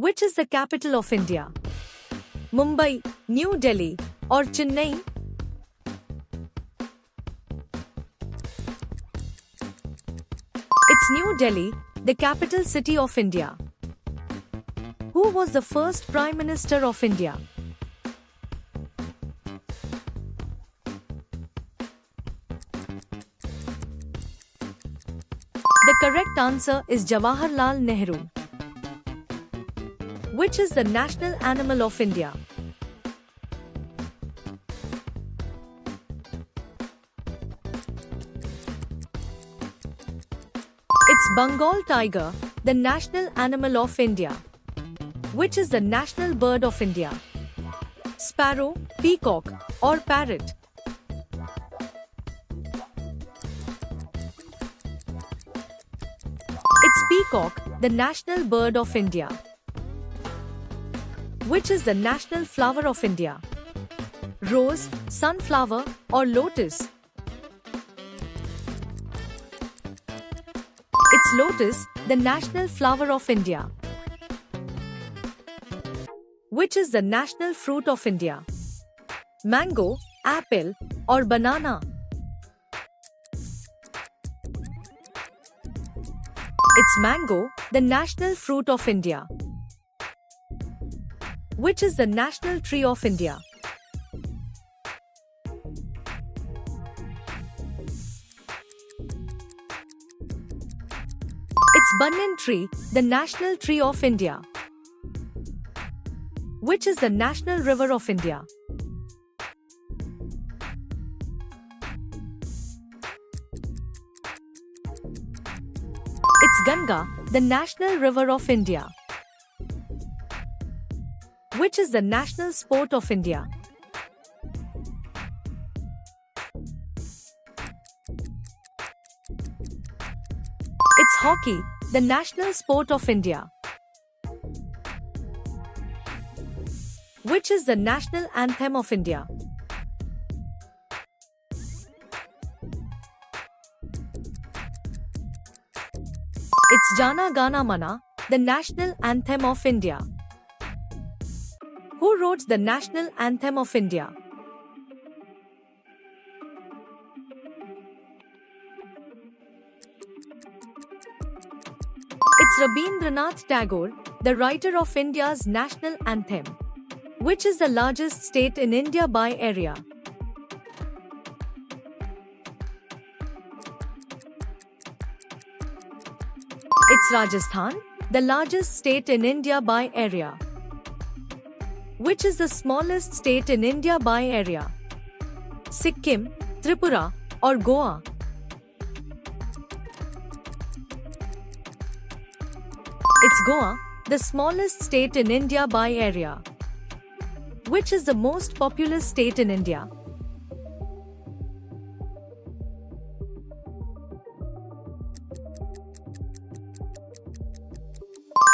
Which is the capital of India? Mumbai, New Delhi, or Chennai? It's New Delhi, the capital city of India. Who was the first Prime Minister of India? The correct answer is Jawaharlal Nehru. Which is the national animal of India? It's Bengal tiger, the national animal of India. Which is the national bird of India? Sparrow, peacock, or parrot? It's peacock, the national bird of India. Which is the national flower of India? Rose, sunflower, or lotus? It's lotus, the national flower of India. Which is the national fruit of India? Mango, apple, or banana? It's mango, the national fruit of India. Which is the national tree of India? It's banyan tree, the national tree of India. Which is the national river of India? It's Ganga, the national river of India. Which is the national sport of India? It's hockey, the national sport of India. Which is the national anthem of India? It's Jana Gana Mana, the national anthem of India. Who wrote the national anthem of India? It's Rabindranath Tagore, the writer of India's national anthem. Which is the largest state in India by area? It's Rajasthan, the largest state in India by area. Which is the smallest state in India by area? Sikkim, Tripura, or Goa? It's Goa, the smallest state in India by area. Which is the most populous state in India?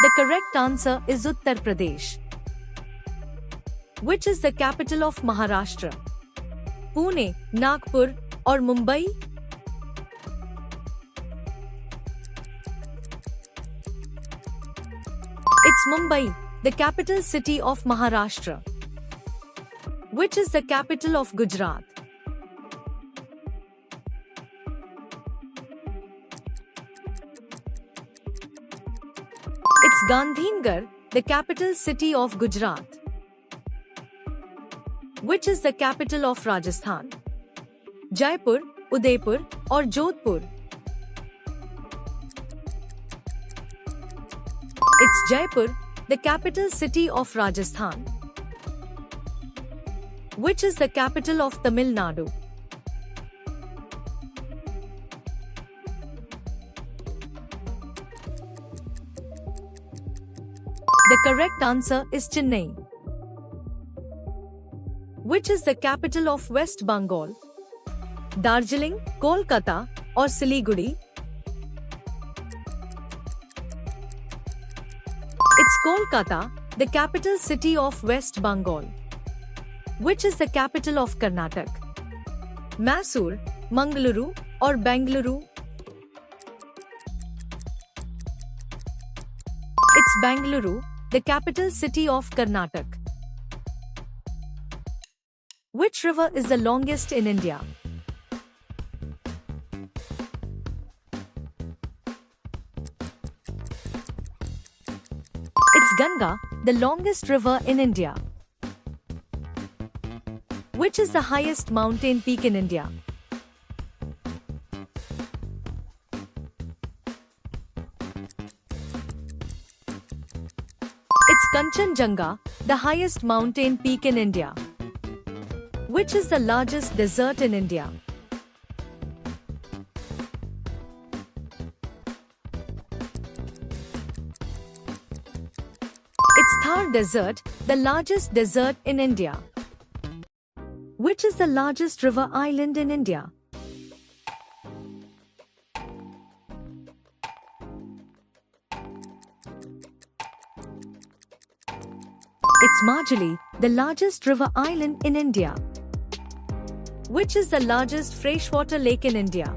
The correct answer is Uttar Pradesh. Which is the capital of Maharashtra? Pune, Nagpur, or Mumbai? It's Mumbai, the capital city of Maharashtra. Which is the capital of Gujarat? It's Gandhinagar, the capital city of Gujarat. Which is the capital of Rajasthan? Jaipur, Udaipur, or Jodhpur? It's Jaipur, the capital city of Rajasthan. Which is the capital of Tamil Nadu? The correct answer is Chennai. Which is the capital of West Bengal? Darjeeling, Kolkata, or Siliguri? It's Kolkata, the capital city of West Bengal. Which is the capital of Karnataka? Mysore, Mangaluru, or Bengaluru? It's Bengaluru, the capital city of Karnataka? Which river is the longest in India? It's Ganga, the longest river in India. Which is the highest mountain peak in India? It's Kanchenjunga, the highest mountain peak in India. Which is the largest desert in India? It's Thar Desert, the largest desert in India. Which is the largest river island in India? It's Majuli, the largest river island in India. Which is the largest freshwater lake in India?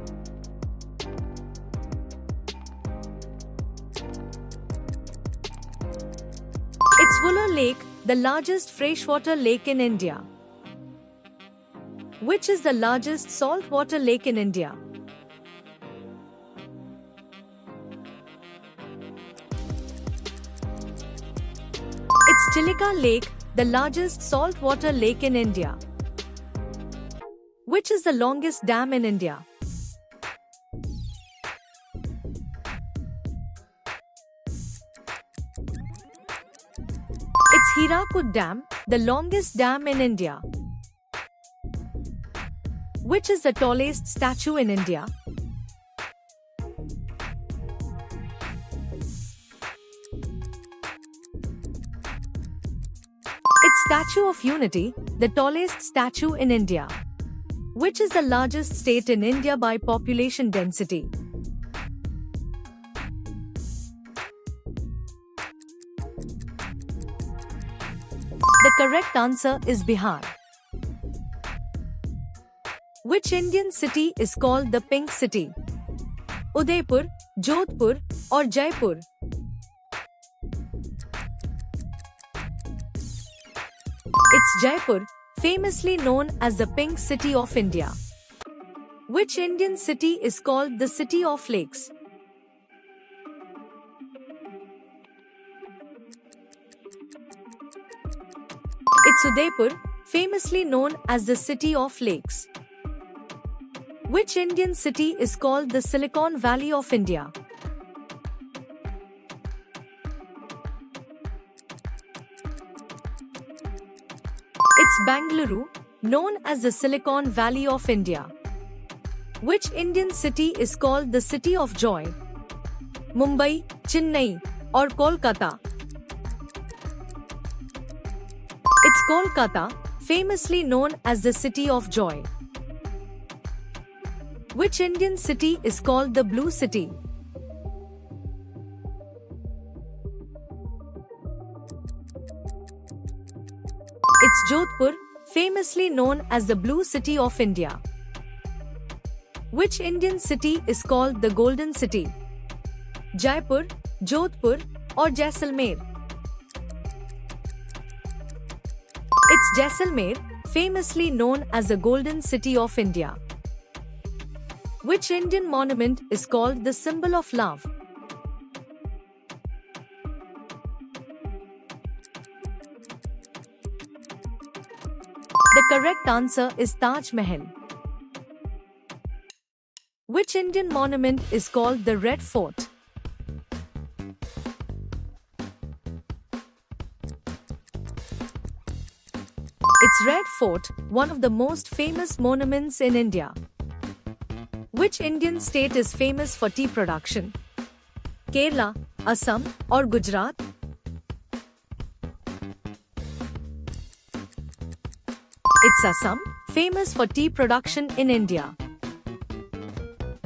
It's Wular Lake, the largest freshwater lake in India. Which is the largest saltwater lake in India? It's Chilika Lake, the largest saltwater lake in India. Which is the longest dam in India? It's Hirakud Dam, the longest dam in India. Which is the tallest statue in India? It's Statue of Unity, the tallest statue in India. Which is the largest state in India by population density? The correct answer is Bihar. Which Indian city is called the Pink City? Udaipur, Jodhpur, or Jaipur? It's Jaipur, famously known as the Pink City of India. Which Indian city is called the City of Lakes? It's Udaipur, famously known as the City of Lakes. Which Indian city is called the Silicon Valley of India? It's Bengaluru, known as the Silicon Valley of India. Which Indian city is called the City of Joy? Mumbai, Chennai, or Kolkata? It's Kolkata, famously known as the City of Joy. Which Indian city is called the Blue City? It's Jodhpur, famously known as the Blue City of India. Which Indian city is called the Golden City? Jaipur, Jodhpur, or Jaisalmer? It's Jaisalmer, famously known as the Golden City of India. Which Indian monument is called the symbol of love? The correct answer is Taj Mahal. Which Indian monument is called the Red Fort? It's Red Fort, one of the most famous monuments in India. Which Indian state is famous for tea production? Kerala, Assam, or Gujarat? It's Assam, famous for tea production in India.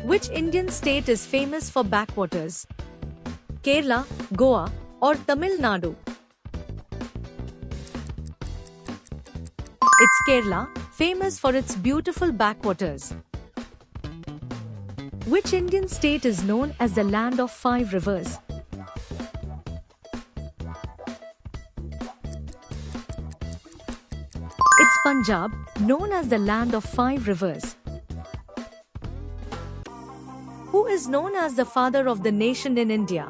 Which Indian state is famous for backwaters? Kerala, Goa, or Tamil Nadu? It's Kerala, famous for its beautiful backwaters. Which Indian state is known as the land of 5 rivers? Punjab, known as the land of 5 rivers? Who is known as the father of the nation in India?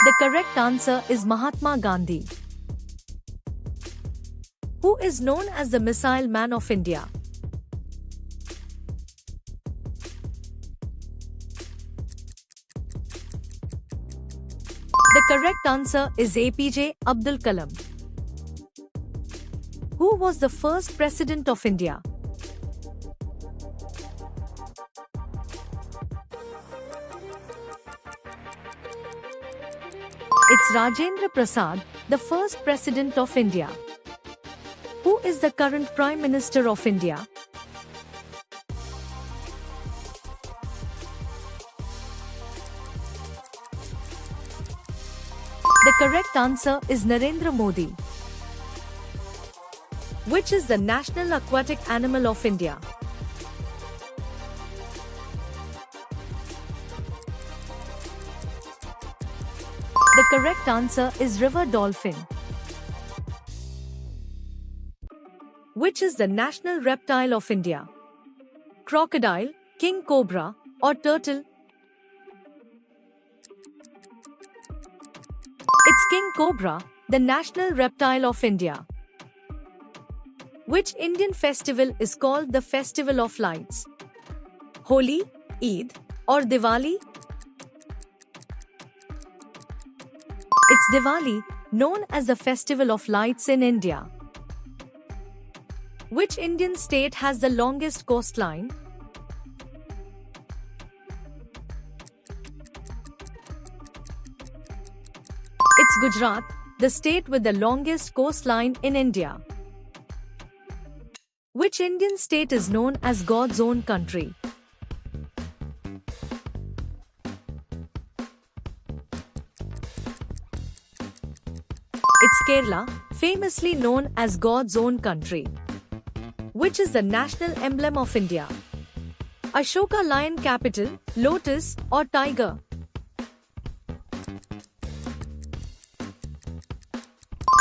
The correct answer is Mahatma Gandhi. Who is known as the Missile Man of India? The correct answer is APJ Abdul Kalam. Who was the first president of India? It's Rajendra Prasad, the first president of India. Who is the current Prime Minister of India? The correct answer is Narendra Modi. Which is the national aquatic animal of India? The correct answer is river dolphin. Which is the national reptile of India? Crocodile, king cobra, or turtle? It's king cobra, the national reptile of India. Which Indian festival is called the Festival of Lights? Holi, Eid, or Diwali? It's Diwali, known as the Festival of Lights in India. Which Indian state has the longest coastline? It's Gujarat, the state with the longest coastline in India. Which Indian state is known as God's own country? It's Kerala, famously known as God's own country. Which is the national emblem of India? Ashoka lion capital, lotus, or tiger?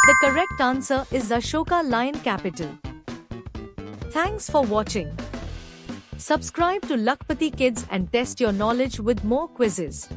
The correct answer is Ashoka lion capital. Thanks for watching. Subscribe to Lakhpati Kids and test your knowledge with more quizzes.